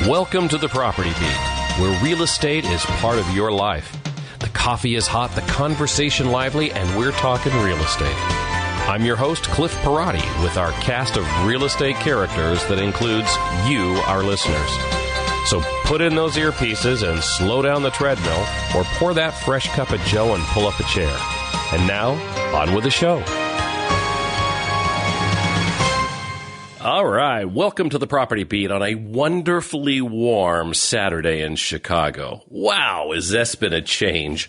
Welcome to the Property Beat, where real estate is part of your life. The coffee is hot, the conversation lively, and we're talking real estate. I'm your host, Cliff Perotti, with our cast of real estate characters that includes you, our listeners. So put in those earpieces and slow down the treadmill, or pour that fresh cup of joe and pull up a chair. And now, on with the show. All right, welcome to the Property Beat on a wonderfully warm Saturday in Chicago. Wow, has this been a change?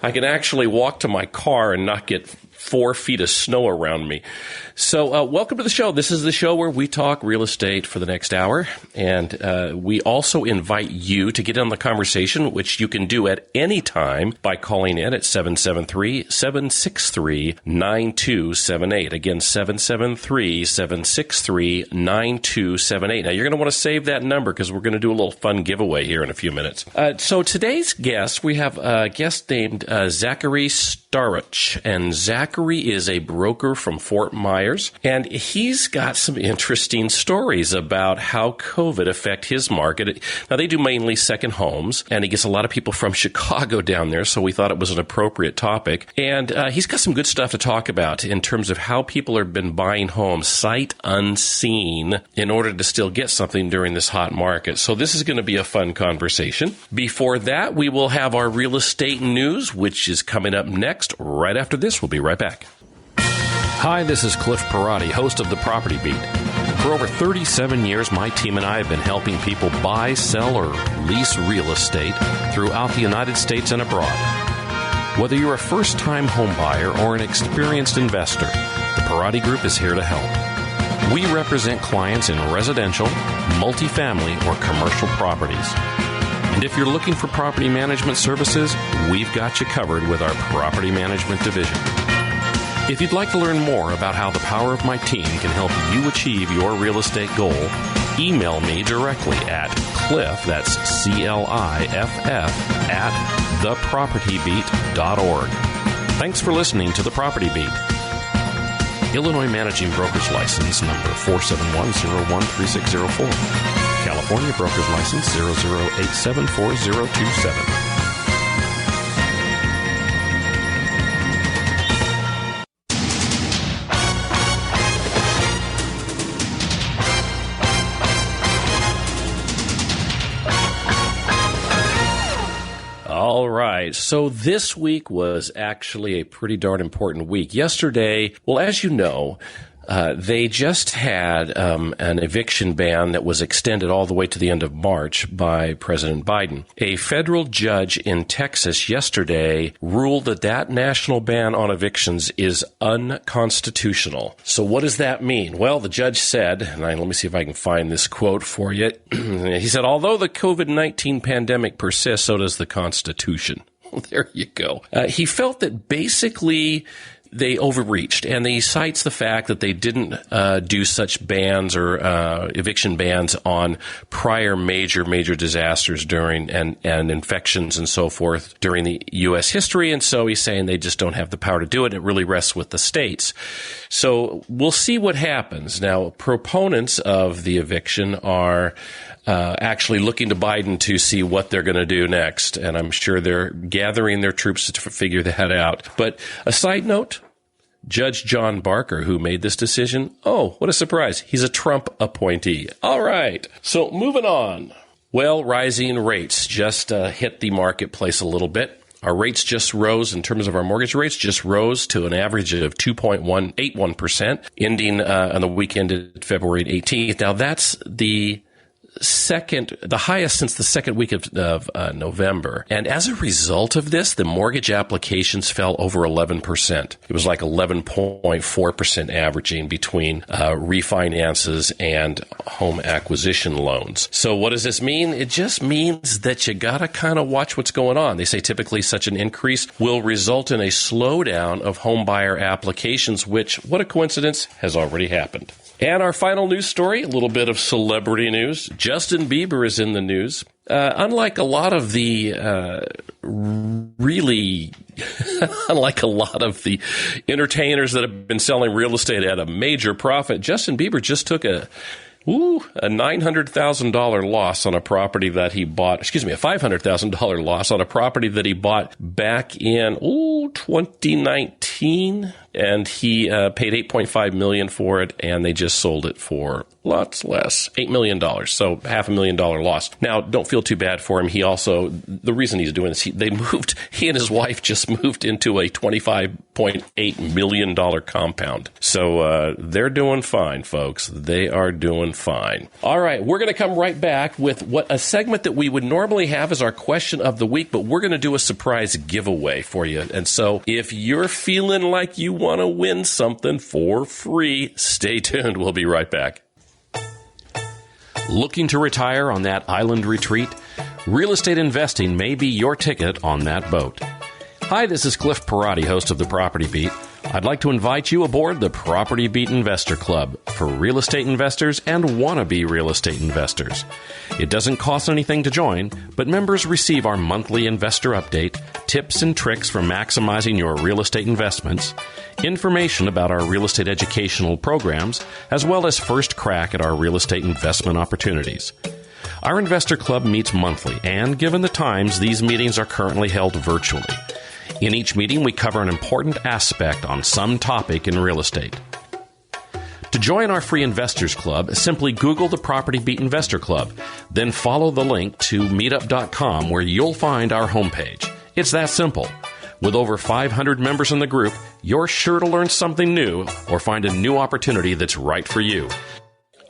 I can actually walk to my car and not get 4 feet of snow around me. So welcome to the show. This is the show where we talk real estate for the next hour. And we also invite you to get in on the conversation, which you can do at any time by calling in at 773-763-9278. Again, 773-763-9278. Now, you're going to want to save that number because we're going to do a little fun giveaway here in a few minutes. So today's guest, we have a guest named Zachary Staruch. And Zachary is a broker from Fort Meyers. And he's got some interesting stories about how COVID affect his market. Now, they do mainly second homes, and he gets a lot of people from Chicago down there, so we thought it was an appropriate topic. And he's got some good stuff to talk about in terms of how people have been buying homes sight unseen in order to still get something during this hot market. So this is going to be a fun conversation. Before that, we will have our real estate news, which is coming up next. Right after this, we'll be right back. Hi, this is Cliff Perotti, host of The Property Beat. For over 37 years, my team and I have been helping people buy, sell, or lease real estate throughout the United States and abroad. Whether you're a first-time home buyer or an experienced investor, the Perotti Group is here to help. We represent clients in residential, multifamily, or commercial properties. And if you're looking for property management services, we've got you covered with our property management division. If you'd like to learn more about how the power of my team can help you achieve your real estate goal, email me directly at Cliff, that's C-L-I-F-F, at thepropertybeat.org. Thanks for listening to The Property Beat. Illinois Managing Broker's License number 471013604. California Broker's License 00874027. All right. So this week was actually a pretty darn important week. Yesterday, well, as you know, they just had an eviction ban that was extended all the way to the end of March by President Biden. A federal judge in Texas yesterday ruled that that national ban on evictions is unconstitutional. So what does that mean? Well, the judge said, and let me see if I can find this quote for you. He said, although the COVID-19 pandemic persists, so does the Constitution. There you go. He felt that basically they overreached, and he cites the fact that they didn't do such bans or eviction bans on prior major disasters during and infections and so forth during the U.S. history. And so he's saying they just don't have the power to do it. It really rests with the states. So we'll see what happens. Now, proponents of the eviction are actually looking to Biden to see what they're going to do next. And I'm sure they're gathering their troops to figure that out. But a side note, Judge John Barker, who made this decision, oh, what a surprise. He's a Trump appointee. All right. So moving on. Well, rising rates just hit the marketplace a little bit. Our rates just rose in terms of our mortgage rates, just rose to an average of 2.181%, ending on the weekend of February 18th. Now, that's the highest since the second week of November. And as a result of this, the mortgage applications fell over 11%. It was like 11.4% averaging between refinances and home acquisition loans. So what does this mean? It just means that you got to kind of watch what's going on. They say typically such an increase will result in a slowdown of home buyer applications, which, what a coincidence, has already happened. And our final news story, a little bit of celebrity news. Justin Bieber is in the news. Unlike a lot of the entertainers that have been selling real estate at a major profit, Justin Bieber just took a Ooh, a $900,000 loss on a property that he bought, a $500,000 loss on a property that he bought back in, 2019. And he paid $8.5 million for it, and they just sold it for lots less, $8 million. So $500,000 loss. Now, don't feel too bad for him. He also, the reason he's doing this, he and his wife just moved into a $25.8 million compound. So they're doing fine, folks. They are doing fine. All right, we're going to come right back with a segment that we would normally have as our question of the week, but we're going to do a surprise giveaway for you. And so if you're feeling like you want to win something for free, stay tuned. We'll be right back. Looking to retire on that island retreat? Real estate investing may be your ticket on that boat. Hi, this is Cliff Perotti, host of the Property Beat. I'd like to invite you aboard the Property Beat Investor Club for real estate investors and wannabe real estate investors. It doesn't cost anything to join, but members receive our monthly investor update, tips and tricks for maximizing your real estate investments, information about our real estate educational programs, as well as first crack at our real estate investment opportunities. Our investor club meets monthly, and given the times, these meetings are currently held virtually. In each meeting, we cover an important aspect on some topic in real estate. To join our free Investors Club, simply Google the Property Beat Investor Club, then follow the link to meetup.com where you'll find our homepage. It's that simple. With over 500 members in the group, you're sure to learn something new or find a new opportunity that's right for you.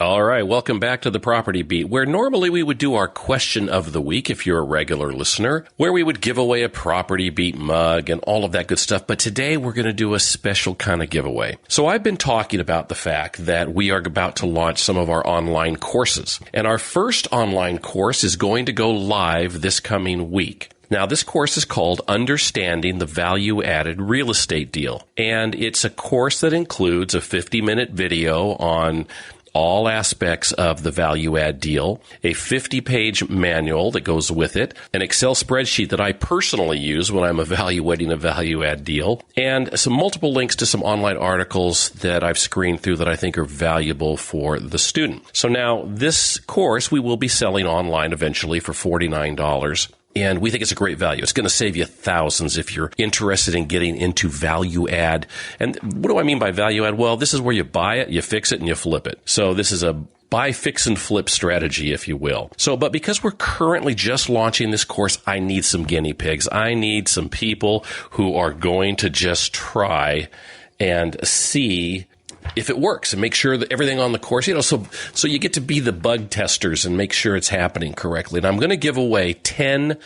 All right, welcome back to the Property Beat, where normally we would do our question of the week, if you're a regular listener, where we would give away a Property Beat mug and all of that good stuff. But today we're going to do a special kind of giveaway. So I've been talking about the fact that we are about to launch some of our online courses. And our first online course is going to go live this coming week. Now, this course is called Understanding the Value-Added Real Estate Deal. And it's a course that includes a 50-minute video on all aspects of the value-add deal, a 50-page manual that goes with it, an Excel spreadsheet that I personally use when I'm evaluating a value-add deal, and some multiple links to some online articles that I've screened through that I think are valuable for the student. So now, this course we will be selling online eventually for $49. And we think it's a great value. It's going to save you thousands if you're interested in getting into value add. And what do I mean by value add? Well, this is where you buy it, you fix it, and you flip it. So this is a buy, fix, and flip strategy, if you will. So, but because we're currently just launching this course, I need some guinea pigs. I need some people who are going to just try and see if it works and make sure that everything on the course, so you get to be the bug testers and make sure it's happening correctly. And I'm going to give away 10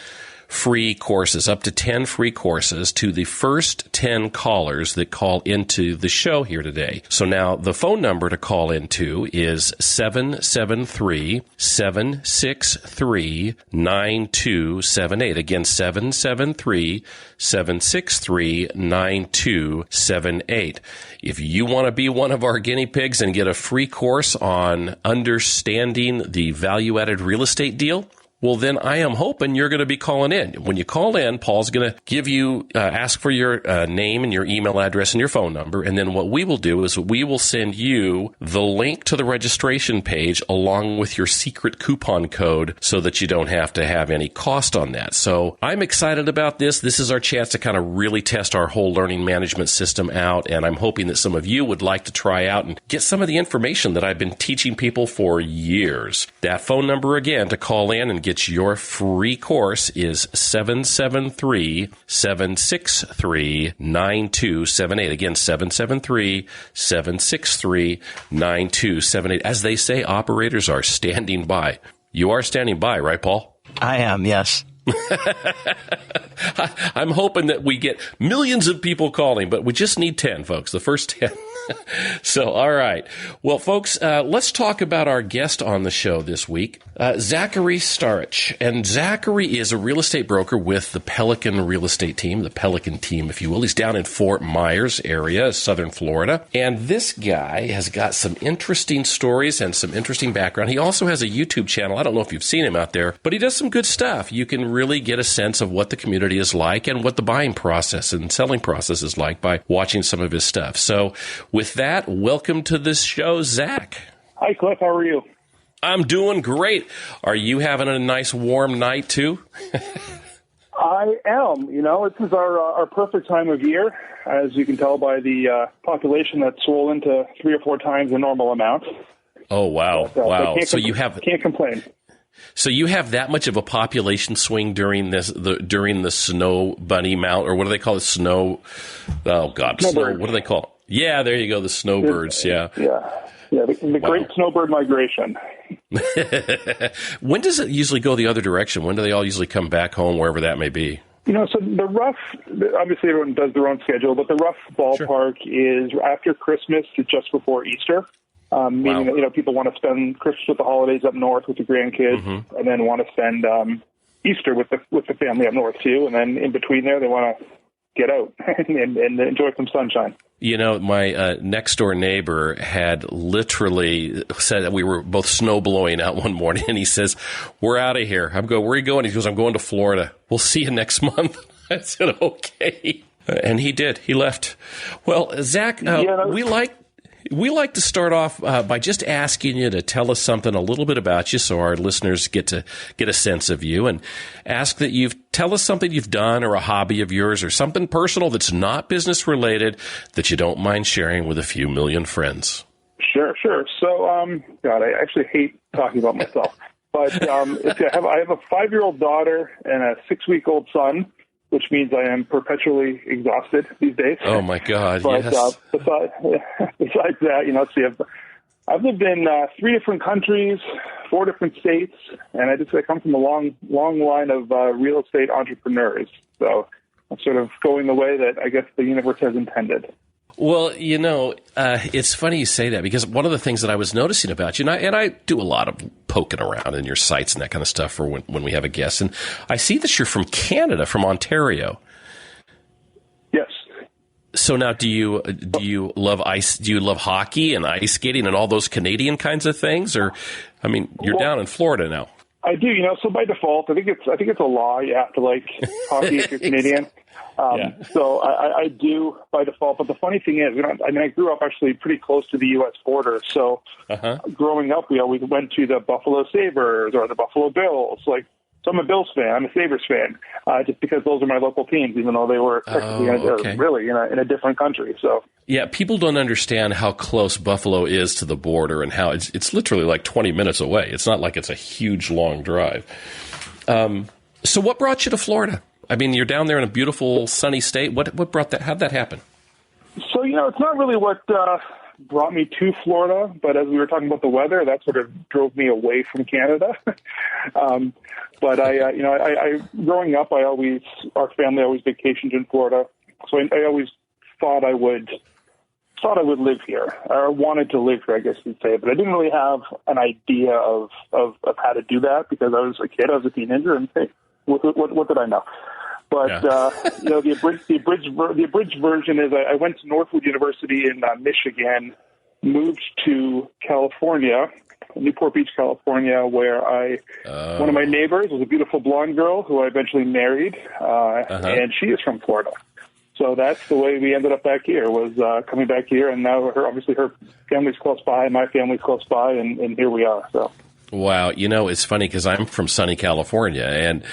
free courses, up to 10 free courses to the first 10 callers that call into the show here today. So now the phone number to call into is 773-763-9278. Again, 773-763-9278. If you want to be one of our guinea pigs and get a free course on understanding the value-added real estate deal, well, then I am hoping you're going to be calling in. When you call in, Paul's going to give you, ask for your name and your email address and your phone number. And then what we will do is we will send you the link to the registration page along with your secret coupon code so that you don't have to have any cost on that. So I'm excited about this. This is our chance to kind of really test our whole learning management system out. And I'm hoping that some of you would like to try out and get some of the information that I've been teaching people for years. That phone number again to call in and get your free course is 773-763-9278. Again, 773-763-9278. As they say, operators are standing by. You are standing by, right, Paul? I am, yes. I'm hoping that we get millions of people calling, but we just need 10, folks, the first 10. So, all right. Well, folks, let's talk about our guest on the show this week, Zachary Staruch. And Zachary is a real estate broker with the Pelican real estate team, the Pelican Team, if you will. He's down in Fort Meyers area, southern Florida. And this guy has got some interesting stories and some interesting background. He also has a YouTube channel. I don't know if you've seen him out there, but he does some good stuff. You can really get a sense of what the community is like and what the buying process and selling process is like by watching some of his stuff. So with that, welcome to this show, Zach. Hi, Cliff. How are you? I'm doing great. Are you having a nice warm night too? I am. This is our perfect time of year, as you can tell by the population that's swollen to 3 or 4 times the normal amount. Oh, wow. Wow. So can't complain. So you have that much of a population swing during the snow bunny mount, or what do they call it? Snow. Oh God. Snow. What do they call it? Yeah, there you go. The snowbirds. Yeah. Yeah. The great snowbird migration. When does it usually go the other direction? When do they all usually come back home, wherever that may be? So the rough, obviously everyone does their own schedule, but the rough ballpark is after Christmas to just before Easter. Meaning that, people want to spend Christmas with the holidays up north with the grandkids, and then want to spend Easter with the family up north too. And then in between there, they want to get out and enjoy some sunshine. My next door neighbor had literally said that we were both snow blowing out one morning, and he says, "We're out of here." I'm going, "Where are you going?" He goes, "I'm going to Florida. We'll see you next month." I said, "Okay." And he did. He left. Well, Zach, we like to start off by just asking you to tell us something a little bit about you, so our listeners get a sense of you, and ask that you tell us something you've done or a hobby of yours or something personal that's not business related that you don't mind sharing with a few million friends. Sure. So, God, I actually hate talking about myself, but I have a 5-year-old daughter and a 6-week-old son, which means I am perpetually exhausted these days. Oh, my God, but, yes. Besides that, I've lived in 3 different countries, 4 different states, and I come from a long line of real estate entrepreneurs. So I'm sort of going the way that I guess the universe has intended. Well, it's funny you say that, because one of the things that I was noticing about you, and I do a lot of poking around in your sites and that kind of stuff for when we have a guest, and I see that you're from Canada, from Ontario. Yes. So now, do you love ice? Do you love hockey and ice skating and all those Canadian kinds of things? Or, you're down in Florida now. I do. So by default, I think it's a law. You have to like hockey if you're Canadian. So I do by default. But the funny thing is, I grew up actually pretty close to the U.S. border. So growing up, we always went to the Buffalo Sabres or the Buffalo Bills. So I'm a Bills fan. I'm a Sabres fan, just because those are my local teams, even though they were technically really in a different country. So yeah, people don't understand how close Buffalo is to the border and how it's literally like 20 minutes away. It's not like it's a huge long drive. So what brought you to Florida? You're down there in a beautiful sunny state. What brought that? How'd that happen? So it's not really what brought me to Florida, but as we were talking about the weather, that sort of drove me away from Canada. But I growing up, our family always vacationed in Florida, so I always thought I would live here, or wanted to live here, I guess you'd say. But I didn't really have an idea of how to do that, because I was a kid, I was a teenager, and hey, what did I know? But the abridged version is I went to Northwood University in Michigan, moved to California, Newport Beach, California, where one of my neighbors was a beautiful blonde girl who I eventually married, and she is from Florida. So that's the way we ended up back here, was coming back here, and now obviously her family's close by, my family's close by, and here we are. So. Wow. It's funny because I'm from sunny California, and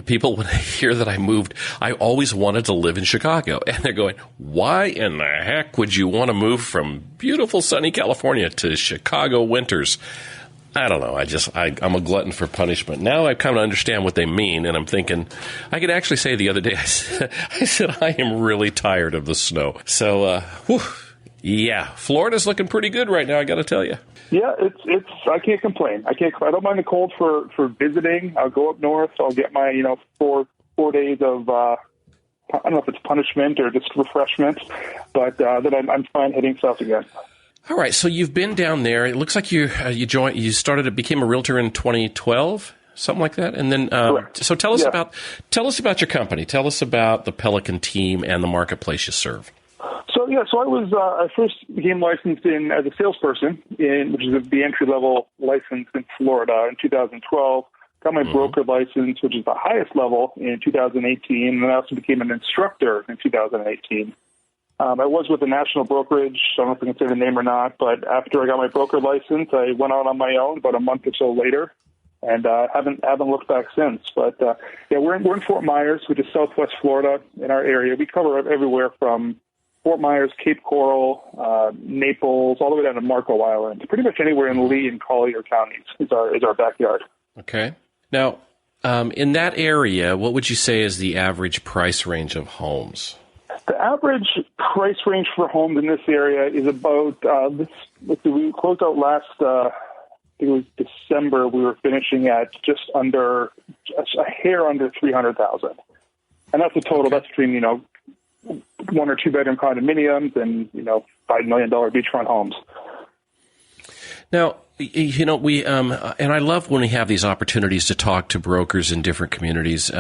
people, when they hear that I moved, I always wanted to live in Chicago. And they're going, why in the heck would you want to move from beautiful sunny California to Chicago winters? I don't know. I'm a glutton for punishment. Now I kind of understand what they mean, and I'm thinking, I could actually say the other day, I said, I am really tired of the snow. So, yeah, Florida's looking pretty good right now, I got to tell you. Yeah, I can't complain. I don't mind the cold for visiting. I'll go up north. I'll get my 4 days of I don't know if it's punishment or just refreshment, but then I'm fine heading south again. All right, so you've been down there. It looks like you became a realtor in 2012, something like that, and then so tell us about your company. Tell us about the Pelican Team and the marketplace you serve. So I first became licensed as a salesperson, which is the entry-level license in Florida in 2012. Got my broker license, which is the highest level, in 2018, and then I also became an instructor in 2018. I was with a national brokerage. I don't know if I can say the name or not, but after I got my broker license, I went out on my own about a month or so later, and haven't looked back since. But yeah, we're in Fort Meyers, which is Southwest Florida in our area. We cover everywhere from Fort Myers, Cape Coral, Naples, all the way down to Marco Island. Pretty much anywhere in Lee and Collier counties is our backyard. Okay. Now, in that area, what would you say is the average price range of homes? The average price range for homes in this area is about, we closed out last, I think it was December, we were finishing at just a hair under $300,000. And that's a total, Okay. that's between, 1 or 2 bedroom condominiums and, $5 million beachfront homes. Now, we and I love when we have these opportunities to talk to brokers in different communities.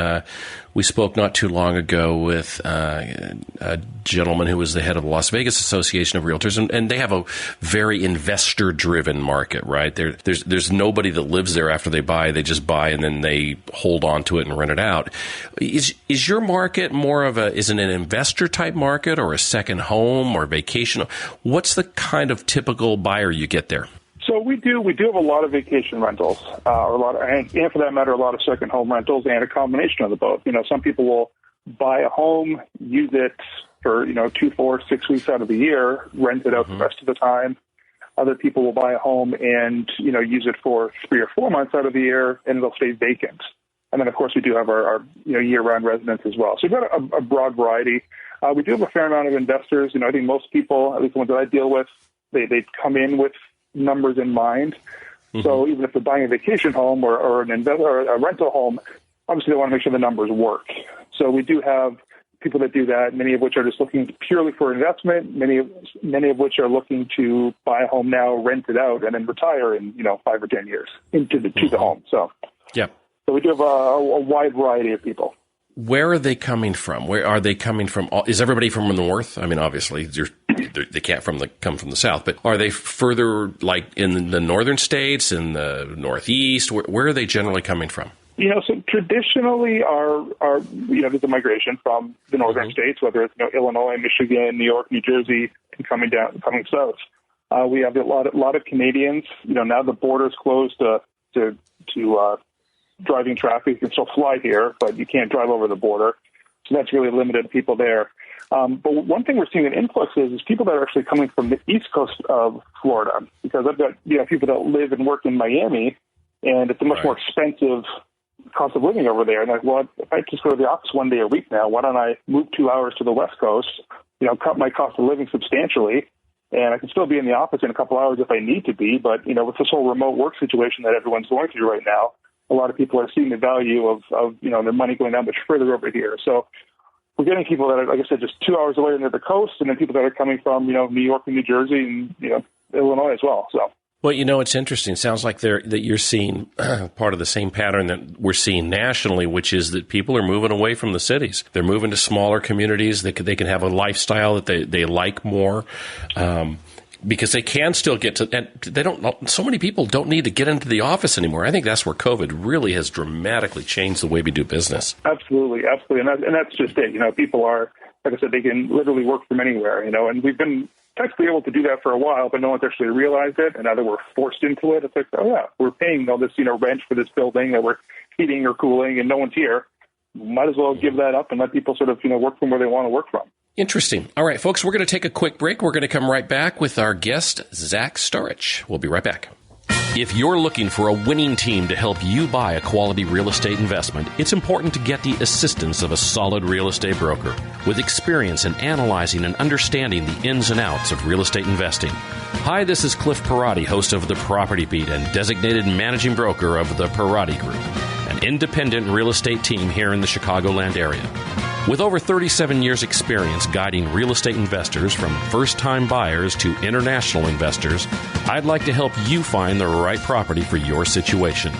We spoke not too long ago with a gentleman who was the head of the Las Vegas Association of Realtors, and they have a very investor-driven market, right? There's nobody that lives there after they buy; they just buy and then they hold on to it and rent it out. Is your market more of is it an investor-type market or a second home or vacation? What's the kind of typical buyer you get there? So we do have a lot of vacation rentals, and for that matter, a lot of second home rentals, and a combination of the both. Some people will buy a home, use it for 2, 4, 6 weeks out of the year, rent it out the rest of the time. Other people will buy a home and use it for 3 or 4 months out of the year, and it'll stay vacant. And then, of course, we do have our year-round residents as well. So we've got a broad variety. We do have a fair amount of investors. I think most people, at least the ones that I deal with, they come in with numbers in mind. Mm-hmm. So even if they're buying a vacation home or a rental home, obviously they want to make sure the numbers work. So we do have people that do that, many of which are just looking purely for investment, many of which are looking to buy a home now, rent it out, and then retire in 5 or 10 years to the home. So yeah. So we do have a wide variety of people. Where are they coming from? Where are they coming from? Is everybody from the north? I mean, obviously, they can't come from the south, but are they further, like in the northern states, in the northeast? Where are they generally coming from? So traditionally, there's a migration from the northern states, whether it's Illinois, Michigan, New York, New Jersey, and coming south. We have a lot of Canadians. Now the border's closed to driving traffic. You can still fly here, but you can't drive over the border. So that's really limited people there. But one thing we're seeing an influx is people that are actually coming from the east coast of Florida, because I've got people that live and work in Miami, and it's a much more expensive cost of living over there. And like, well, if I just go to the office 1 day a week now, why don't I move 2 hours to the west coast, cut my cost of living substantially, and I can still be in the office in a couple hours if I need to be. But, with this whole remote work situation that everyone's going through right now, a lot of people are seeing the value of their money going down much further over here. So we're getting people that are, like I said, just 2 hours away near the coast, and then people that are coming from, New York and New Jersey and, Illinois as well. So. Well, it's interesting. It sounds like that you're seeing part of the same pattern that we're seeing nationally, which is that people are moving away from the cities. They're moving to smaller communities. They can have a lifestyle that they like more. Because they can still get to, and so many people don't need to get into the office anymore. I think that's where COVID really has dramatically changed the way we do business. Absolutely. And that's just it. People are, like I said, they can literally work from anywhere, and we've been technically able to do that for a while, but no one's actually realized it. And now that we're forced into it, it's like, oh yeah, we're paying all this, rent for this building that we're heating or cooling and no one's here. Might as well give that up and let people sort of, work from where they want to work from. Interesting. All right, folks, we're going to take a quick break. We're going to come right back with our guest, Zach Staruch. We'll be right back. If you're looking for a winning team to help you buy a quality real estate investment, it's important to get the assistance of a solid real estate broker with experience in analyzing and understanding the ins and outs of real estate investing. Hi, this is Cliff Perotti, host of The Property Beat and designated managing broker of the Perotti Group, an independent real estate team here in the Chicagoland area. With over 37 years' experience guiding real estate investors from first-time buyers to international investors, I'd like to help you find the right property for your situation.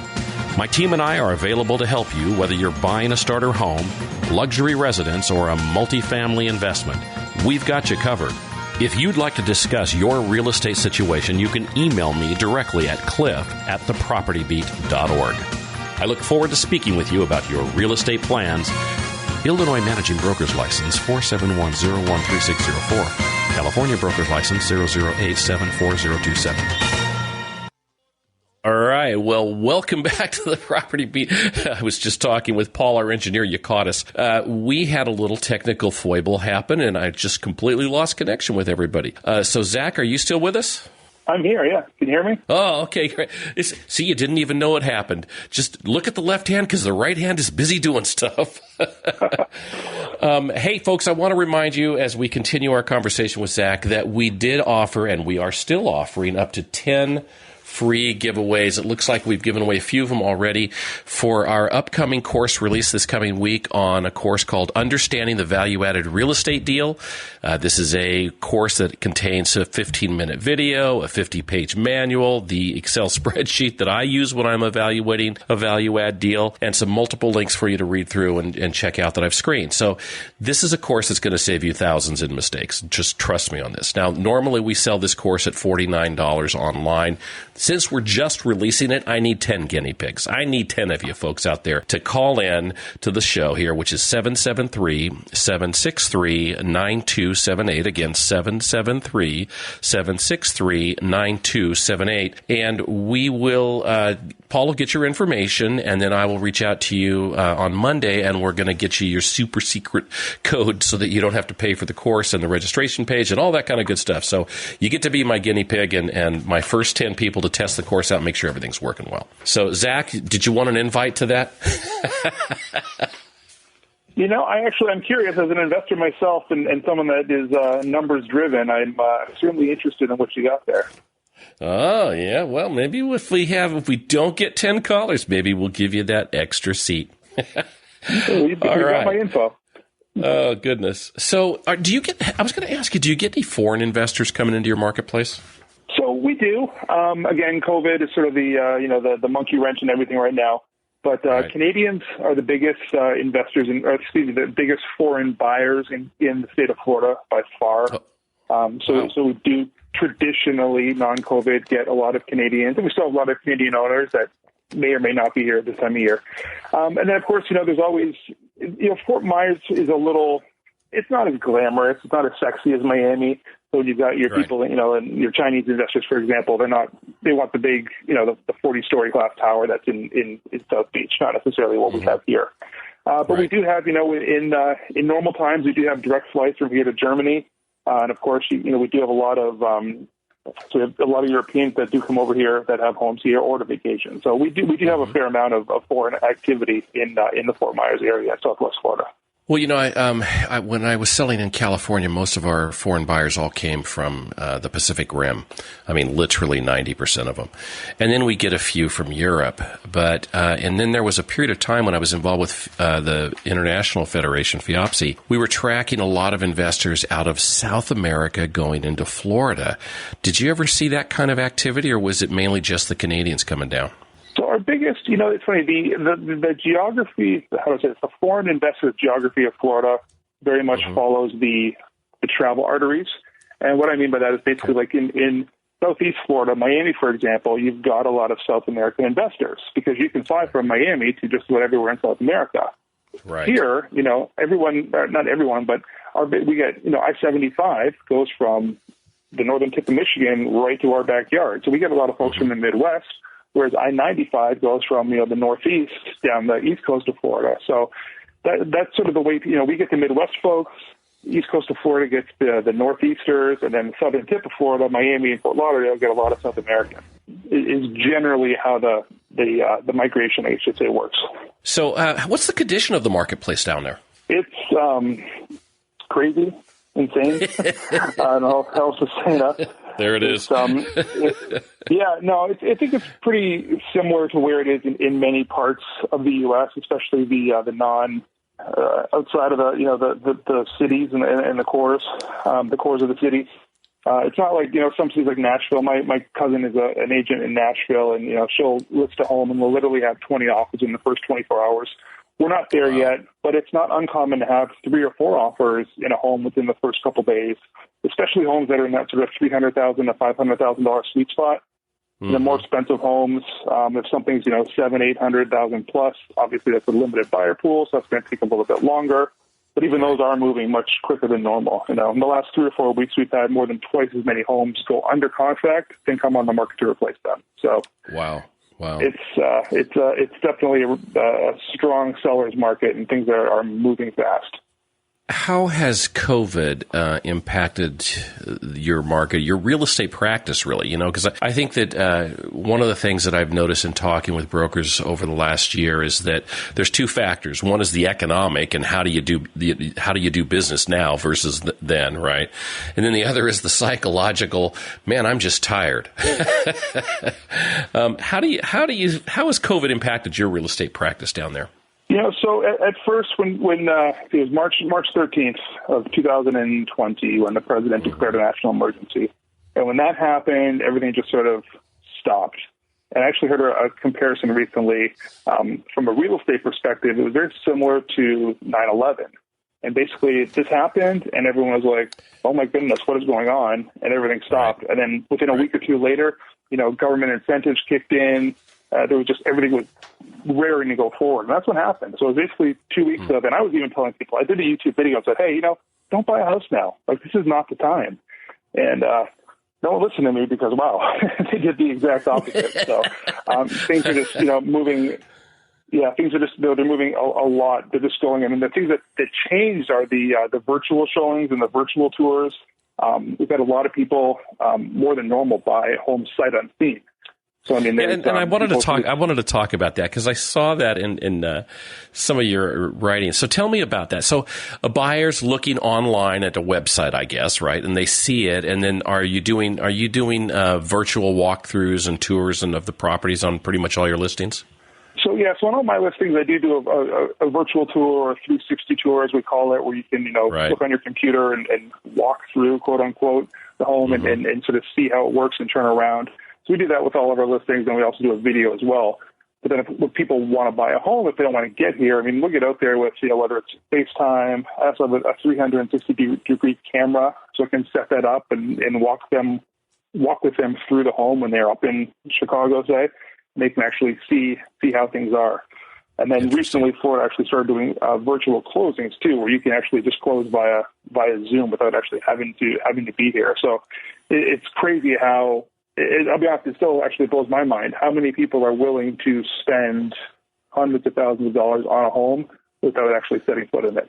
My team and I are available to help you whether you're buying a starter home, luxury residence, or a multifamily investment. We've got you covered. If you'd like to discuss your real estate situation, you can email me directly at cliff@thepropertybeat.org. I look forward to speaking with you about your real estate plans. Illinois Managing Broker's License 471013604. California Broker's License 008744027. All right. Well, welcome back to the Property Beat. I was just talking with Paul, our engineer. You caught us. We had a little technical foible happen, and I just completely lost connection with everybody. So, Zach, are you still with us? I'm here, yeah. Can you hear me? Oh, okay, great. See, you didn't even know it happened. Just look at the left hand because the right hand is busy doing stuff. Hey, folks, I want to remind you as we continue our conversation with Zach that we did offer, and we are still offering, up to 10 free giveaways. It looks like we've given away a few of them already for our upcoming course release this coming week on a course called Understanding the Value-Added Real Estate Deal. This is a course that contains a 15-minute video, a 50-page manual, the Excel spreadsheet that I use when I'm evaluating a value-add deal, and some multiple links for you to read through and check out that I've screened. So this is a course that's going to save you thousands in mistakes. Just trust me on this. Now, normally we sell this course at $49 online. Since we're just releasing it, I need 10 guinea pigs. I need 10 of you folks out there to call in to the show here, which is 773-763-9278. Again, 773-763-9278. And we will, Paul will get your information, and then I will reach out to you on Monday, and we're going to get you your super secret code so that you don't have to pay for the course and the registration page and all that kind of good stuff. So you get to be my guinea pig and my first 10 people to test the course out and make sure everything's working well. So, Zach, did you want an invite to that? I'm curious as an investor myself and someone that is numbers driven. I'm certainly interested in what you got there. Oh, yeah. Well, maybe if we don't get 10 callers, maybe we'll give you that extra seat. You got my info. Oh, goodness. So I was going to ask you, do you get any foreign investors coming into your marketplace? So we do. Again, COVID is sort of the monkey wrench and everything right now. But right. Canadians are the biggest investors, the biggest foreign buyers in the state of Florida by far. Wow. So we do traditionally, non-COVID, get a lot of Canadians. And we still have a lot of Canadian owners that may or may not be here at this time of year. And then, of course, there's always, Fort Meyers is a little, it's not as glamorous. It's not as sexy as Miami. So you've got your people, and your Chinese investors, for example, they want the big, the 40-story glass tower that's in South Beach, not necessarily what we have here. But we do have, in normal times, we do have direct flights from here to Germany. And of course, we do have a lot of, Europeans that do come over here that have homes here or to vacation. So we do have a fair amount of foreign activity in the Fort Myers area, Southwest Florida. Well, I when I was selling in California, most of our foreign buyers all came from the Pacific Rim. I mean, literally 90% of them. And then we get a few from Europe. But and then there was a period of time when I was involved with the International Federation, FIOPSI. We were tracking a lot of investors out of South America going into Florida. Did you ever see that kind of activity, or was it mainly just the Canadians coming down? So our biggest, it's funny, the geography, the foreign investor geography of Florida very much follows the travel arteries. And what I mean by that is basically like in Southeast Florida, Miami, for example, you've got a lot of South American investors because you can fly from Miami to just about everywhere in South America. Right. Here, everyone, not everyone, but we get, I-75 goes from the northern tip of Michigan right to our backyard. So we get a lot of folks from the Midwest. Whereas I-95 goes from, the Northeast down the East Coast of Florida. So that's sort of the way, we get the Midwest folks, East Coast of Florida gets the Northeasters, and then the southern tip of Florida, Miami and Fort Lauderdale get a lot of South American. Is generally how the migration, I should say, works. So what's the condition of the marketplace down there? It's crazy, insane. I don't know how else to say that. There it is. I think it's pretty similar to where it is in many parts of the U.S., especially the non outside of the cities and the cores of the cities. It's not like some cities like Nashville. My cousin is an agent in Nashville, and she'll list a home and will literally have 20 offers in the first 24 hours. We're not there yet, but it's not uncommon to have 3 or 4 offers in a home within the first couple of days, especially homes that are in that sort of $300,000 to $500,000 sweet spot. The more expensive homes, if something's, $700,000, $800,000 plus, obviously that's a limited buyer pool, so that's going to take a little bit longer. But even those are moving much quicker than normal. In the last 3 or 4 weeks, we've had more than twice as many homes go under contract than come on the market to replace them. So wow. It's definitely a strong seller's market, and things are moving fast. How has COVID impacted your market, your real estate practice, really? Because I think that one of the things that I've noticed in talking with brokers over the last year is that there's 2 factors. One is the economic, and how do you do business now versus then, right? And then the other is the psychological. Man, I'm just tired. How has COVID impacted your real estate practice down there? So at first, when it was March 13th of 2020, when the president declared a national emergency, and when that happened, everything just sort of stopped. And I actually heard a comparison recently from a real estate perspective. It was very similar to 9/11. And basically, this happened, and everyone was like, "Oh my goodness, what is going on?" And everything stopped. And then within a week or 2 later, government incentives kicked in. There was just everything was raring to go forward. And that's what happened. So it was basically 2 weeks of, and I was even telling people, I did a YouTube video and said, hey, don't buy a house now. Like, this is not the time. And don't listen to me because, wow, they did the exact opposite. So things are just, moving. Yeah, things are just, they're moving a lot. They're just going in. And the things that changed are the virtual showings and the virtual tours. We've had a lot of people, more than normal, buy homes sight unseen. So, and I wanted to talk about that because I saw that in some of your writing. So tell me about that. So a buyer's looking online at a website, I guess, right? And they see it, and then are you doing virtual walkthroughs and tours of the properties on pretty much all your listings? So on all my listings, I do a virtual tour or a 360 tour, as we call it, where you can look on your computer and walk through, quote unquote, the home and sort of see how it works and turn around. So we do that with all of our listings, and we also do a video as well. But then if people want to buy a home, if they don't want to get here, we'll get out there with, whether it's FaceTime. I also have a 360-degree camera, so I can set that up and walk with them through the home when they're up in Chicago, say, and they can actually see how things are. And then recently, Florida actually started doing virtual closings too, where you can actually just close via Zoom without actually having to be here. So it's crazy how. I'll be honest, it still actually blows my mind how many people are willing to spend hundreds of thousands of dollars on a home without actually setting foot in it.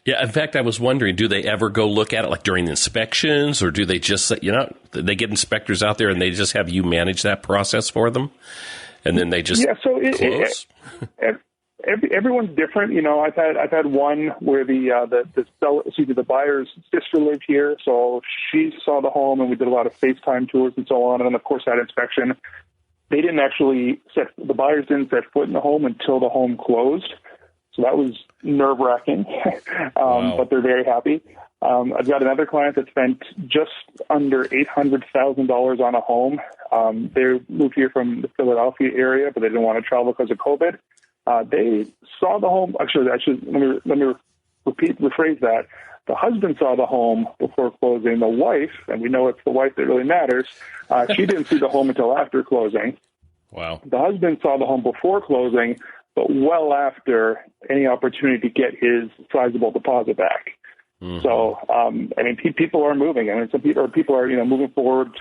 Yeah, in fact, I was wondering, do they ever go look at it like during the inspections, or do they just, they get inspectors out there and they just have you manage that process for them? And then they just close? Everyone's different. I've had one where the buyer's sister lived here, so she saw the home, and we did a lot of FaceTime tours and so on, and then of course that inspection. They didn't actually the buyers didn't set foot in the home until the home closed, so that was nerve-wracking. Wow. But they're very happy. I've got another client that spent just under $800,000 on a home. They moved here from the Philadelphia area, but they didn't want to travel because of COVID. They saw the home. Actually, let me rephrase that. The husband saw the home before closing. The wife, and we know it's the wife that really matters, she didn't see the home until after closing. Wow. The husband saw the home before closing, but well after any opportunity to get his sizable deposit back. Mm-hmm. So, people are moving. Some people are moving forward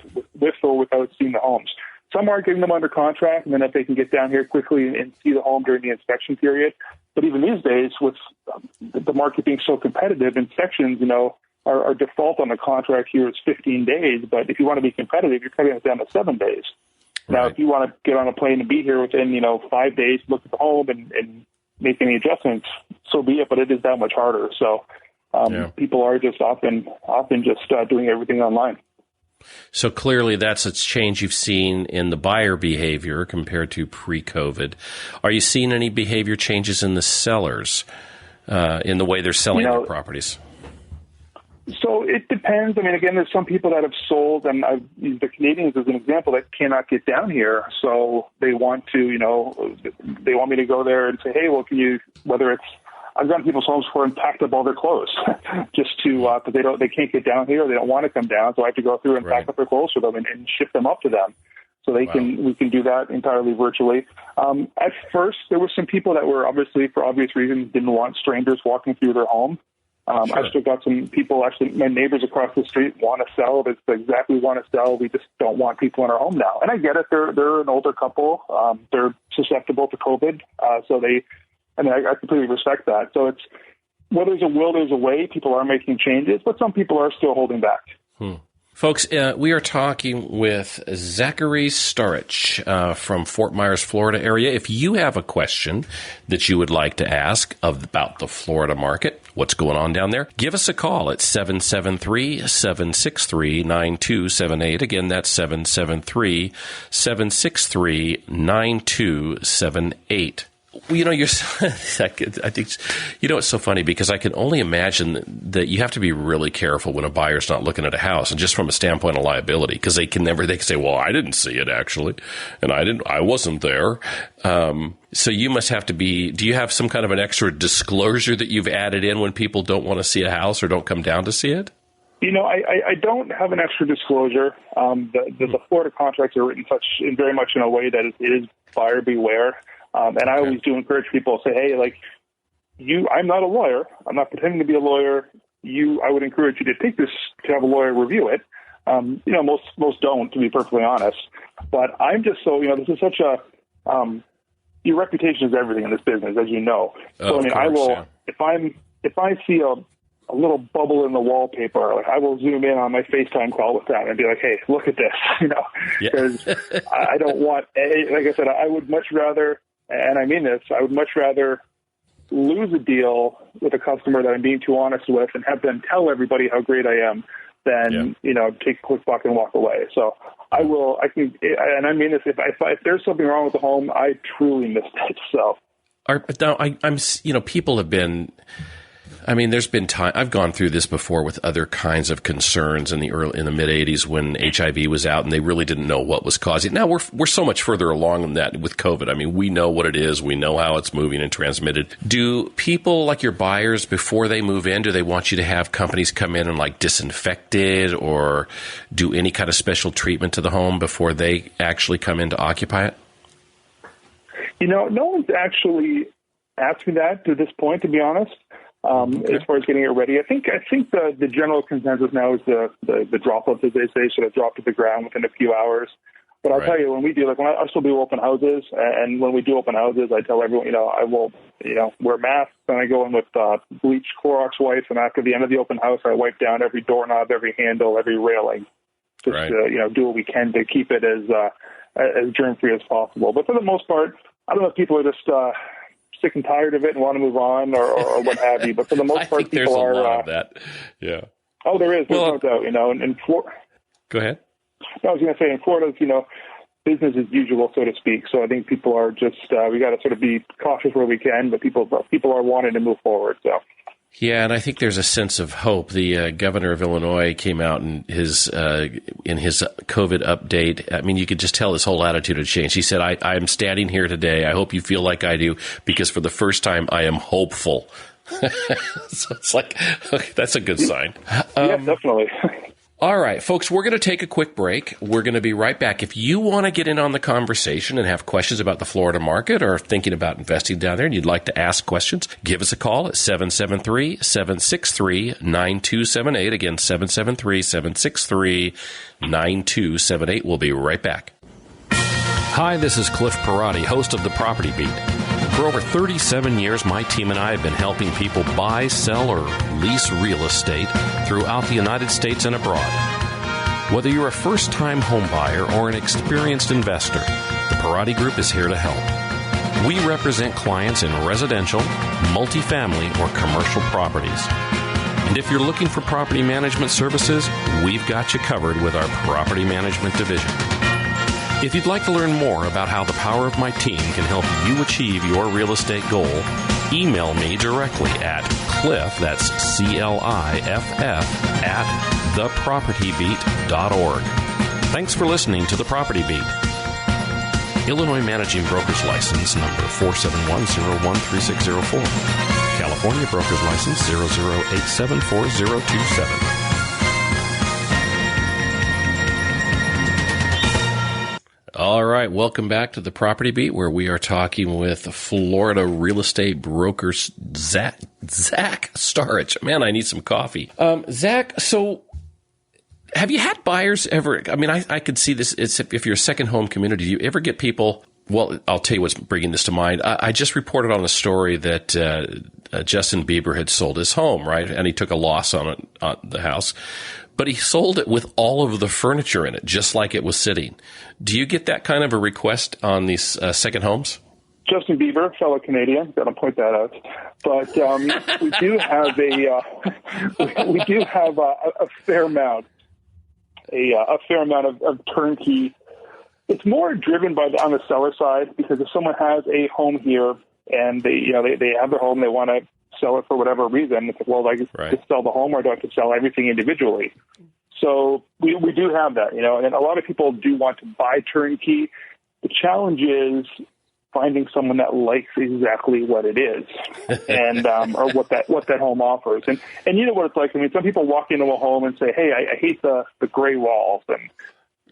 with or without seeing the homes. Some are getting them under contract, and then if they can get down here quickly and see the home during the inspection period. But even these days, with the market being so competitive, inspections, our default on the contract here is 15 days. But if you want to be competitive, you're cutting it down to 7 days. Now, if you want to get on a plane and be here within, 5 days, look at the home and make any adjustments, so be it. But it is that much harder. So people are just often just doing everything online. So clearly that's a change you've seen in the buyer behavior compared to pre-COVID. Are you seeing any behavior changes in the sellers in the way they're selling their properties? So it depends. Again, there's some people that have sold, and I've used the Canadians as an example, that cannot get down here. So they want to, they want me to go there and say, hey, well, can you, whether it's, I've gone to people's homes before and packed up all their clothes just to, because they can't get down here. They don't want to come down. So I have to go through and pack up their clothes for them and ship them up to them. So we can do that entirely virtually. At first, there were some people that were obviously, for obvious reasons, didn't want strangers walking through their home. Sure. I still got some people, actually, my neighbors across the street want to sell. They exactly want to sell. We just don't want people in our home now. And I get it. They're an older couple. They're susceptible to COVID. I completely respect that. So it's, where there's a will, there's a way. People are making changes, but some people are still holding back. Folks, we are talking with Zachary Staruch from Fort Myers, Florida area. If you have a question that you would like to ask about the Florida market, what's going on down there, give us a call at 773-763-9278. Again, that's 773-763-9278. Well, I think, it's so funny because I can only imagine that you have to be really careful when a buyer's not looking at a house, and just from a standpoint of liability, because they can say, well, I didn't see it actually, and I wasn't there. So you must have to do you have some kind of an extra disclosure that you've added in when people don't want to see a house or don't come down to see it? I don't have an extra disclosure. The Florida contracts are written very much in a way that it is buyer beware. And I always do encourage people to say, hey, I'm not a lawyer. I'm not pretending to be a lawyer. I would encourage you to take this, to have a lawyer review it. Most don't, to be perfectly honest. But I'm just this is such a, your reputation is everything in this business, as you know. So, I will, if I see a little bubble in the wallpaper, I will zoom in on my FaceTime call with them and be like, hey, look at this, because I don't want, like I said, I would much rather, and I mean this, I would much rather lose a deal with a customer that I'm being too honest with and have them tell everybody how great I am than, take a quick buck and walk away. So and I mean this, if there's something wrong with the home, I truly missed it. So. People have been, there's been time. I've gone through this before with other kinds of concerns in the mid '80s when HIV was out, and they really didn't know what was causing it. Now we're so much further along in that with COVID. We know what it is. We know how it's moving and transmitted. Do people like your buyers, before they move in, do they want you to have companies come in and disinfect it or do any kind of special treatment to the home before they actually come in to occupy it? No one's actually asked me that to this point, to be honest. As far as getting it ready, I think the general consensus now is the droplets, as they say, should have dropped to the ground within a few hours. But I'll tell you, when we do, when I still do open houses, and when we do open houses, I tell everyone, I will, wear masks, and I go in with bleach Clorox wipes, and after the end of the open house, I wipe down every doorknob, every handle, every railing, just to, do what we can to keep it as germ-free as possible. But for the most part, I don't know if people are just sick and tired of it and want to move on or what have you. But for the most part, people are. There's a lot of that. Yeah. Oh, there is. There's no doubt. In Florida. Go ahead. I was going to say, in Florida, business as usual, so to speak. So I think people are just we got to sort of be cautious where we can, but people are wanting to move forward. So. Yeah, and I think there's a sense of hope. The governor of Illinois came out in his COVID update. You could just tell his whole attitude had changed. He said, I am standing here today. I hope you feel like I do, because for the first time, I am hopeful. So it's okay, that's a good sign. Yeah, definitely. All right, folks, we're going to take a quick break. We're going to be right back. If you want to get in on the conversation and have questions about the Florida market or thinking about investing down there and you'd like to ask questions, give us a call at 773-763-9278. Again, 773-763-9278. We'll be right back. Hi, this is Cliff Perotti, host of The Property Beat. For over 37 years, my team and I have been helping people buy, sell, or lease real estate throughout the United States and abroad. Whether you're a first-time home buyer or an experienced investor, the Perotti Group is here to help. We represent clients in residential, multifamily, or commercial properties. And if you're looking for property management services, we've got you covered with our property management division. If you'd like to learn more about how the power of my team can help you achieve your real estate goal, email me directly at Cliff, that's CLIFF, at thepropertybeat.org. Thanks for listening to The Property Beat. Illinois Managing Broker's License number 471013604. California Broker's License 008740027. All right. Welcome back to the Property Beat, where we are talking with Florida real estate broker Zach Staruch. Man, I need some coffee. Zach, so have you had buyers ever? I mean, I could see this. If you're a second home community, do you ever get people? Well, I'll tell you what's bringing this to mind. I just reported on a story that Justin Bieber had sold his home, right? And he took a loss on the house. But he sold it with all of the furniture in it, just like it was sitting. Do you get that kind of a request on these second homes? Justin Bieber, fellow Canadian, got to point that out. But we do have a fair amount, a fair amount of turnkey. It's more driven on the seller side, because if someone has a home here and they have their home, they want to sell it for whatever reason. It's like, well, I just sell the home, or do I have to sell everything individually? So we do have that, and a lot of people do want to buy turnkey. The challenge is finding someone that likes exactly what it is and or what that home offers. And you know what it's like. I mean, some people walk into a home and say, hey, I hate the gray walls, and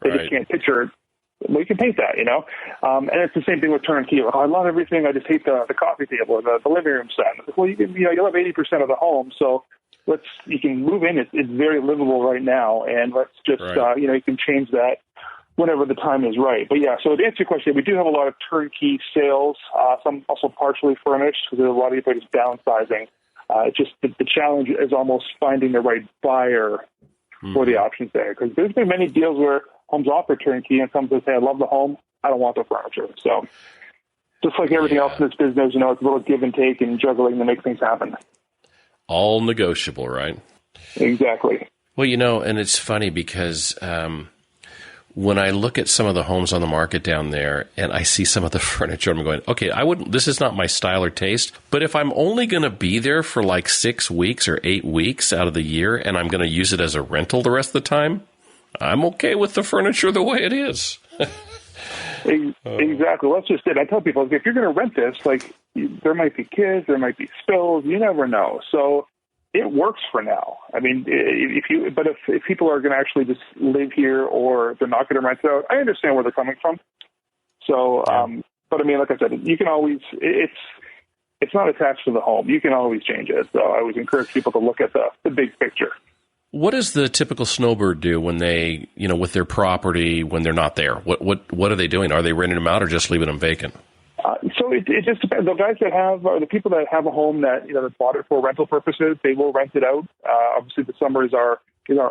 they just can't picture it. Well, you can paint that, and it's the same thing with turnkey. Oh, I love everything. I just hate the coffee table or the living room set. Well, you'll have 80% of the home, so you can move in. It's very livable right now, and let's just you can change that whenever the time is right. But yeah, so to answer your question, we do have a lot of turnkey sales, some also partially furnished, because there's a lot of people just downsizing. Just the challenge is almost finding the right buyer for the options there, because there's been many deals where homes offer turnkey, and some say, I love the home, I don't want the furniture. So just like everything else in this business, it's a little give and take and juggling to make things happen. All negotiable, right? Exactly. Well, and it's funny because when I look at some of the homes on the market down there and I see some of the furniture, I'm going, okay, this is not my style or taste, but if I'm only going to be there for like 6 weeks or 8 weeks out of the year and I'm going to use it as a rental the rest of the time, I'm okay with the furniture the way it is. Exactly. Well, that's just it. I tell people, if you're going to rent this, there might be kids, there might be spills, you never know. So it works for now. I mean, if people are going to actually just live here, or they're not going to rent it out, I understand where they're coming from. So, but I mean, like I said, you can always, it's not attached to the home. You can always change it. So I always encourage people to look at the big picture. What does the typical snowbird do when they, with their property, when they're not there? What are they doing? Are they renting them out or just leaving them vacant? So it just depends. The guys that the people that have a home that, that bought it for rental purposes, they will rent it out. Obviously the summer is our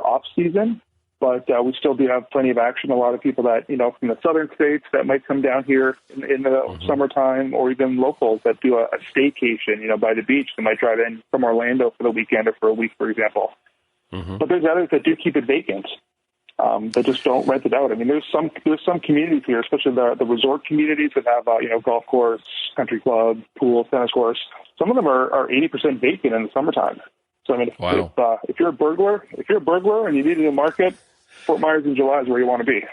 off season, but we still do have plenty of action. A lot of people that, from the southern states that might come down here in the summertime, or even locals that do a staycation, by the beach. They might drive in from Orlando for the weekend or for a week, for example. But there's others that do keep it vacant. That just don't rent it out. I mean, there's some communities here, especially the resort communities that have golf course, country club, pool, tennis course. Some of them are 80% vacant in the summertime. So I mean, if you're a burglar and you need a new market, Fort Meyers in July is where you want to be.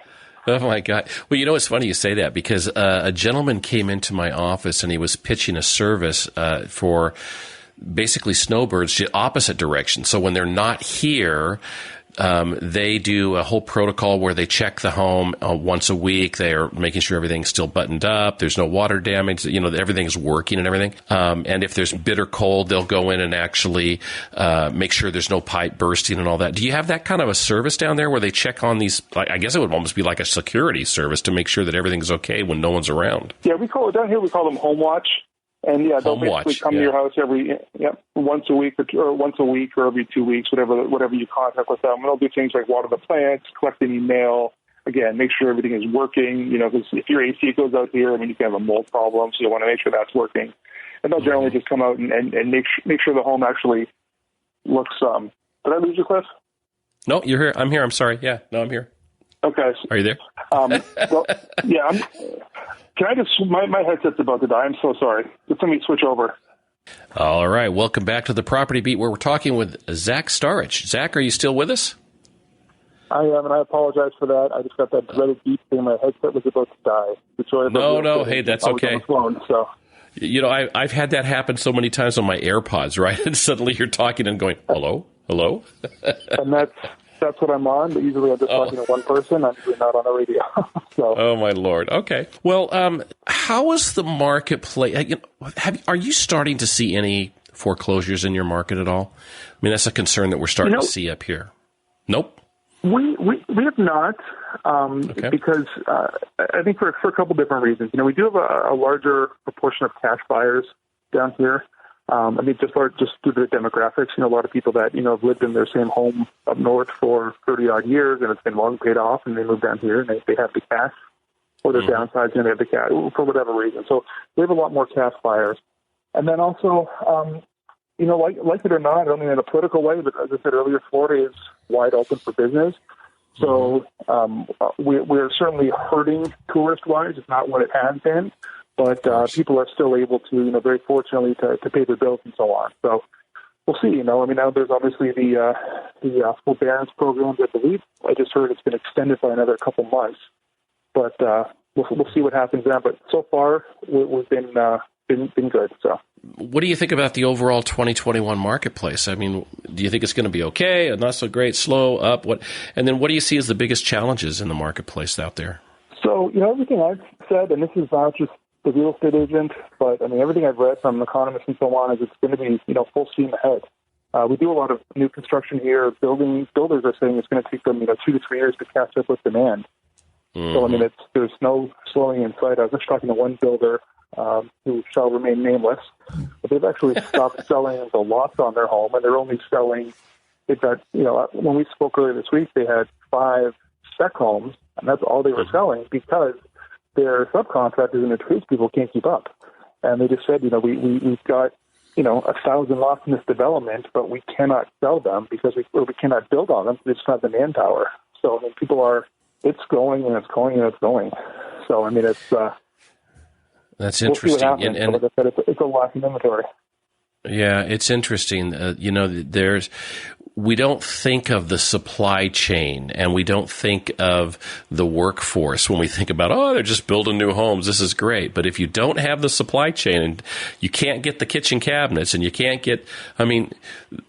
Oh my God! Well, it's funny you say that, because a gentleman came into my office and he was pitching a service for basically snowbirds, the opposite direction. So when they're not here, they do a whole protocol where they check the home once a week. They are making sure everything's still buttoned up. There's no water damage. Everything's working and everything. And if there's bitter cold, they'll go in and actually make sure there's no pipe bursting and all that. Do you have that kind of a service down there where they check on these? I guess it would almost be like a security service to make sure that everything's okay when no one's around. Yeah, we call them Home Watch. And they'll basically come to your house once a week or every 2 weeks, whatever you contact with them. And they'll do things like water the plants, collect any mail. Again, make sure everything is working. Because if your AC goes out here, you can have a mold problem, so you want to make sure that's working. And they'll generally just come out and make sure the home actually looks. Did I lose you, Cliff? No, you're here. I'm here. I'm sorry. Yeah, no, I'm here. Okay. Are you there? Well, yeah. Can I just? My headset's about to die. I'm so sorry. Just let me switch over. All right. Welcome back to the Property Beat, where we're talking with Zach Staruch. Zach, are you still with us? I am, and I apologize for that. I just got that dreaded beep thing. My headset was about to die. No. Hey, that's okay. Phone, so. I've had that happen so many times on my AirPods, right? And suddenly you're talking and going, hello? And that's what I'm on. But usually I'm just talking to one person. I'm usually not on the radio. So. Oh, my Lord. Okay. Well, how is the marketplace? Are you starting to see any foreclosures in your market at all? I mean, that's a concern that we're starting to see up here. Nope. We have not, because I think for a couple different reasons. We do have a larger proportion of cash buyers down here. I mean, just due to the demographics, a lot of people that, have lived in their same home up north for 30-odd years, and it's been long paid off, and they move down here, and they have the cash, or they're downsized, and they have the cash, for whatever reason. So we have a lot more cash buyers. And then also, like it or not, I don't mean in a political way, but as I said earlier, Florida is wide open for business. So we're certainly hurting tourist-wise. It's not what it has been. But people are still able to, very fortunately, to pay their bills and so on. So we'll see. I mean, now there's obviously the forbearance programs. I believe I just heard it's been extended by another couple months. But we'll see what happens then. But so far, we've been good. So. What do you think about the overall 2021 marketplace? I mean, do you think it's going to be okay, not so great, slow, up? And then what do you see as the biggest challenges in the marketplace out there? So, everything I've said, and this is not just the real estate agent, but I mean, everything I've read from economists and so on is it's going to be, full steam ahead. We do a lot of new construction here. Builders are saying it's going to take them, 2 to 3 years to catch up with demand. Mm-hmm. So, I mean, there's no slowing in sight. I was just talking to one builder who shall remain nameless, but they've actually stopped selling the lots on their home, and they're only selling, they've got, when we spoke earlier this week, they had 5 spec homes, and that's all they were selling because their subcontractors and the tradespeople can't keep up. And they just said, we've got, 1,000 lots in this development, but we cannot sell them because we cannot build on them. It's not the manpower. So, I mean, it's going and it's going and it's going. So, I mean, that's interesting. We'll see what happens. Like I said, it's a lot of inventory. Yeah, it's interesting. We don't think of the supply chain and we don't think of the workforce when we think about, they're just building new homes. This is great. But if you don't have the supply chain and you can't get the kitchen cabinets and you can't get,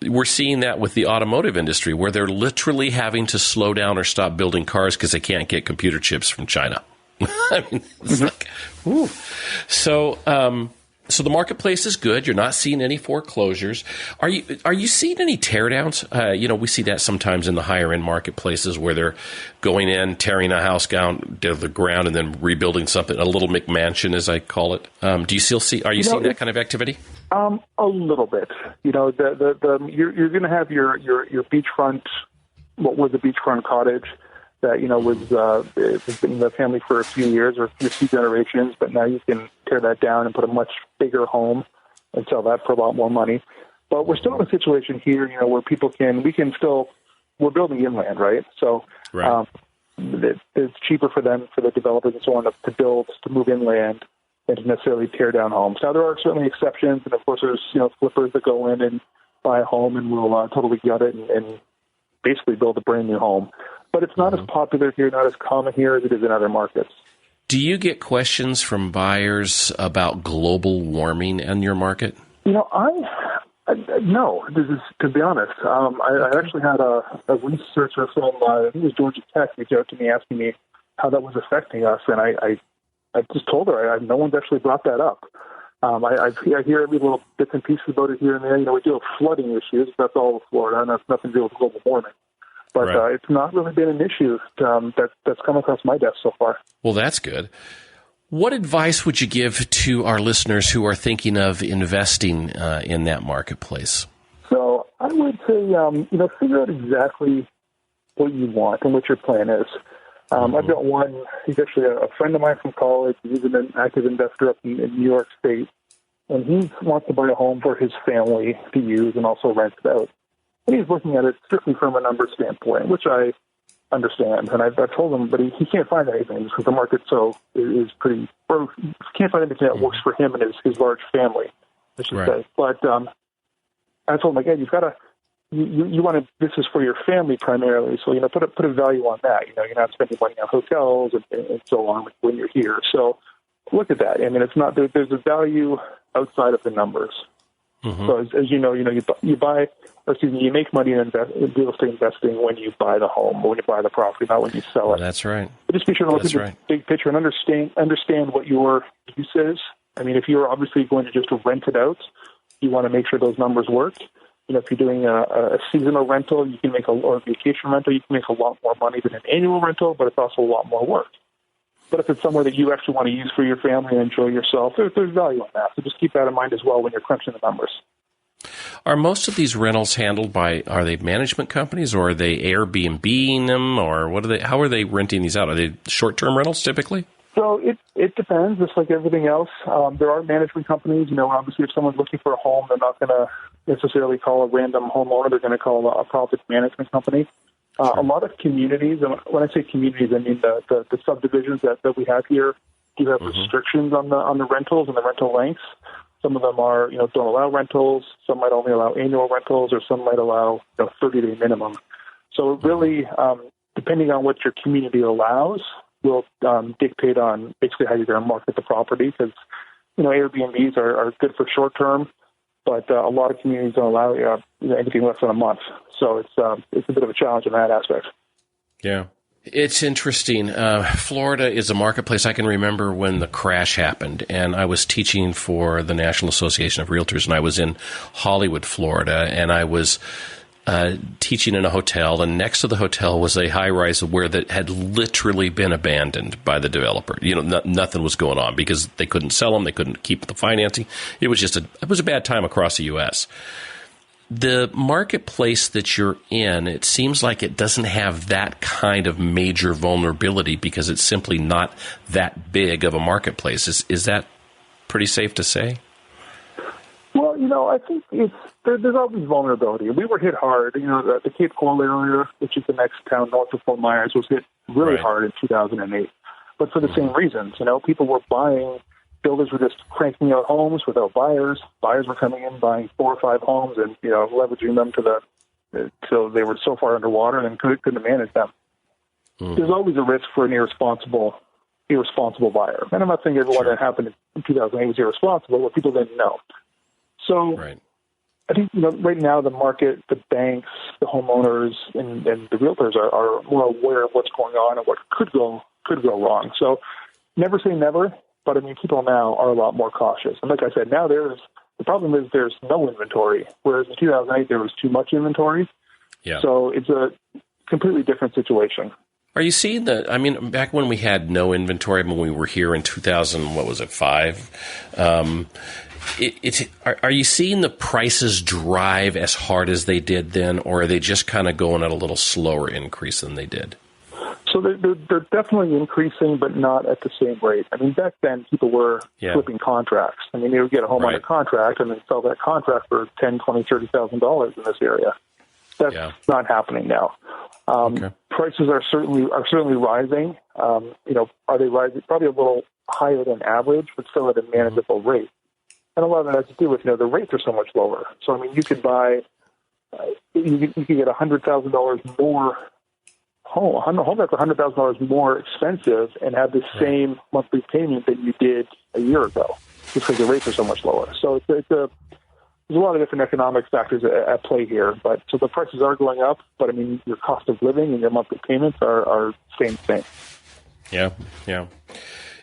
we're seeing that with the automotive industry where they're literally having to slow down or stop building cars because they can't get computer chips from China. It's like, whew. So the marketplace is good. You're not seeing any foreclosures. Are you seeing any teardowns? We see that sometimes in the higher end marketplaces where they're going in, tearing a house down to the ground, and then rebuilding something, a little McMansion, as I call it. Do you still see? Are you seeing that kind of activity? A little bit. You're going to have your beachfront. What was a beachfront cottage that was been in the family for a few years or a few generations, but now you can tear that down and put a much bigger home and sell that for a lot more money. But we're still in a situation here, where we're building inland, right? So right. It's cheaper for the developers and so on to move inland than to necessarily tear down homes. Now there are certainly exceptions, and of course there's flippers that go in and buy a home and will totally gut it and basically build a brand new home. But it's not as popular here, not as common here as it is in other markets. Do you get questions from buyers about global warming in your market? No. This is, to be honest. I actually had a researcher from I think it was Georgia Tech reach out to me asking me how that was affecting us, and I just told her no one's actually brought that up. I hear every little bits and pieces about it here and there. We do have flooding issues. That's all of Florida, and that's nothing to do with global warming. But right. It's not really been an issue that's come across my desk so far. Well, that's good. What advice would you give to our listeners who are thinking of investing in that marketplace? So I would say, figure out exactly what you want and what your plan is. I've got one. He's actually a friend of mine from college. He's an active investor up in New York State, and he wants to buy a home for his family to use and also rent it out. And he's looking at it strictly from a numbers standpoint, which I understand. And I've told him, but he can't find anything because the market is pretty, or he can't find anything that works for him and his large family, I should say. But I told him, again, you've got to, you want to, this is for your family primarily. So, put a value on that. You're not spending money on hotels and so on when you're here. So look at that. I mean, it's not, there's a value outside of the numbers. Mm-hmm. So as you know, you buy you make money in real estate investing when you buy the home or when you buy the property, not when you sell it. That's right. But just be sure to look at the big picture and understand what your use is. I mean, if you're obviously going to just rent it out, you want to make sure those numbers work. If you're doing a seasonal rental, you can make or a vacation rental, you can make a lot more money than an annual rental, but it's also a lot more work. But if it's somewhere that you actually want to use for your family and enjoy yourself, there's value in that. So just keep that in mind as well when you're crunching the numbers. Are most of these rentals handled are they management companies, or are they Airbnb-ing them, or how are they renting these out? Are they short-term rentals typically? So it depends, just like everything else. There are management companies. Obviously if someone's looking for a home, they're not going to necessarily call a random homeowner. They're going to call a property management company. Sure. A lot of communities, and when I say communities, I mean the subdivisions that we have here do have restrictions on the rentals and the rental lengths. Some of them are, don't allow rentals. Some might only allow annual rentals, or some might allow 30-day minimum. So it really, depending on what your community allows, will dictate on basically how you're going to market the property. Because Airbnbs are good for short term, but a lot of communities don't allow anything less than a month. So it's a bit of a challenge in that aspect. Yeah. It's interesting. Florida is a marketplace. I can remember when the crash happened, and I was teaching for the National Association of Realtors, and I was in Hollywood, Florida, and I was teaching in a hotel, and next to the hotel was a high-rise where that had literally been abandoned by the developer. Nothing was going on because they couldn't sell them, they couldn't keep the financing. It was a bad time across the U.S. The marketplace that you're in, it seems like it doesn't have that kind of major vulnerability because it's simply not that big of a marketplace. Is that pretty safe to say? Well, I think there's always vulnerability. We were hit hard. The Cape Coral area, which is the next town north of Fort Meyers, was hit really hard in 2008. But for the same reasons. People were buying. Builders were just cranking out homes without buyers. Buyers were coming in, buying 4 or 5 homes, and leveraging them till they were so far underwater and couldn't manage them. There's always a risk for an irresponsible buyer. And I'm not saying everyone that happened in 2008 was irresponsible, but people didn't know. So I think right now the market, the banks, the homeowners, and the realtors are more aware of what's going on and what could go wrong. So never say never. But, people now are a lot more cautious. And like I said, now the problem is there's no inventory, whereas in 2008 there was too much inventory. Yeah. So it's a completely different situation. Are you seeing back when we had no inventory, when we were here in 2005, are you seeing the prices drive as hard as they did then, or are they just kind of going at a little slower increase than they did? So they're definitely increasing, but not at the same rate. Back then people were flipping contracts. They would get a home under contract and then sell that contract for $10,000, $20,000, $30,000 in this area. That's not happening now. Prices are certainly rising. Are they rising? Probably a little higher than average, but still at a manageable rate. And a lot of that has to do with the rates are so much lower. So you could buy, you could get $100,000 more. A home that's $100,000 more expensive and have the same monthly payment that you did a year ago, just because the rates are so much lower. So there's a lot of different economic factors at play here. But so the prices are going up, but your cost of living and your monthly payments are staying the same. Yeah.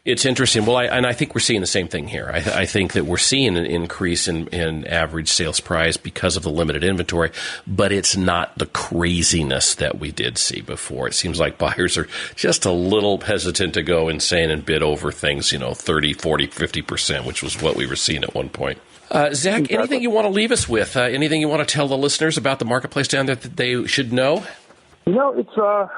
It's interesting. Well, I think we're seeing the same thing here. I think that we're seeing an increase in average sales price because of the limited inventory, but it's not the craziness that we did see before. It seems like buyers are just a little hesitant to go insane and bid over things, 30, 40, 50%, which was what we were seeing at one point. Zach, anything you want to leave us with? Anything you want to tell the listeners about the marketplace down there that they should know? It's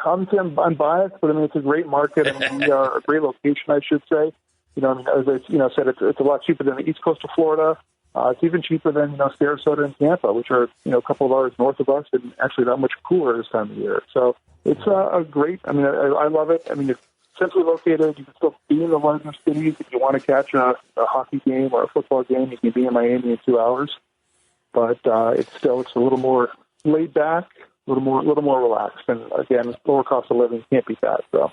obviously I'm biased, but it's a great market. We are a great location, I should say. As I said, it's a lot cheaper than the east coast of Florida. It's even cheaper than Sarasota and Tampa, which are a couple of hours north of us, and actually that much cooler this time of year. So it's a great. I love it. It's centrally located. You can still be in the larger cities if you want to catch a hockey game or a football game. You can be in Miami in 2 hours, but it's a little more laid back. A little more relaxed, and again, lower cost of living, can't beat that. So,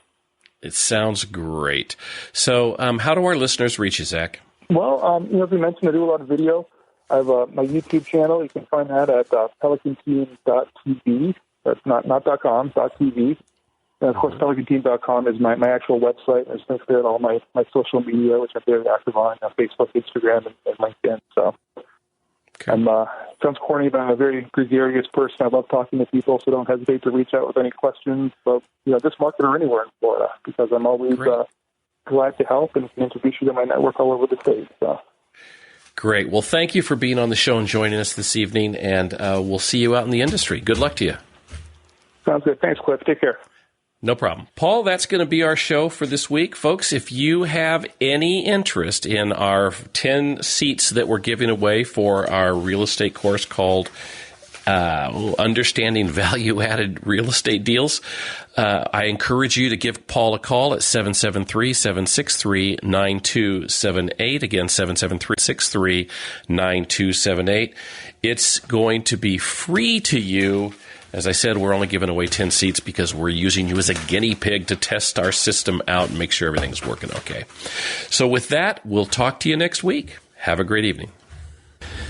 it sounds great. So, how do our listeners reach you, Zach? Well, as we mentioned, I do a lot of video. I have my YouTube channel. You can find that at pelicanteam.tv. That's not .com, .tv. And, of course, pelicanteam.com is my actual website. There's links there to all my social media, which I'm very active on, Facebook, Instagram, and LinkedIn. So okay. Sounds corny, but I'm a very gregarious person. I love talking to people, so don't hesitate to reach out with any questions about this market or anywhere in Florida, because I'm always glad to help and introduce you to my network all over the state. So. Great. Well, thank you for being on the show and joining us this evening, and we'll see you out in the industry. Good luck to you. Sounds good. Thanks, Cliff. Take care. No problem. Paul, that's going to be our show for this week. Folks, if you have any interest in our 10 seats that we're giving away for our real estate course called Understanding Value-Added Real Estate Deals, I encourage you to give Paul a call at 773-763-9278. Again, 773-663-9278. It's going to be free to you. As I said, we're only giving away 10 seats because we're using you as a guinea pig to test our system out and make sure everything's working okay. So with that, we'll talk to you next week. Have a great evening.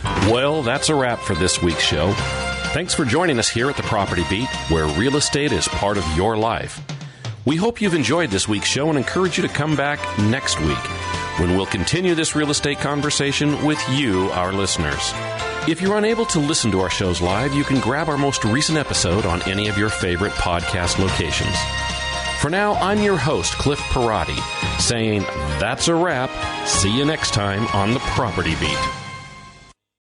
Well, that's a wrap for this week's show. Thanks for joining us here at the Property Beat, where real estate is part of your life. We hope you've enjoyed this week's show and encourage you to come back next week when we'll continue this real estate conversation with you, our listeners. If you're unable to listen to our shows live, you can grab our most recent episode on any of your favorite podcast locations. For now, I'm your host, Cliff Perotti, saying that's a wrap. See you next time on the Property Beat.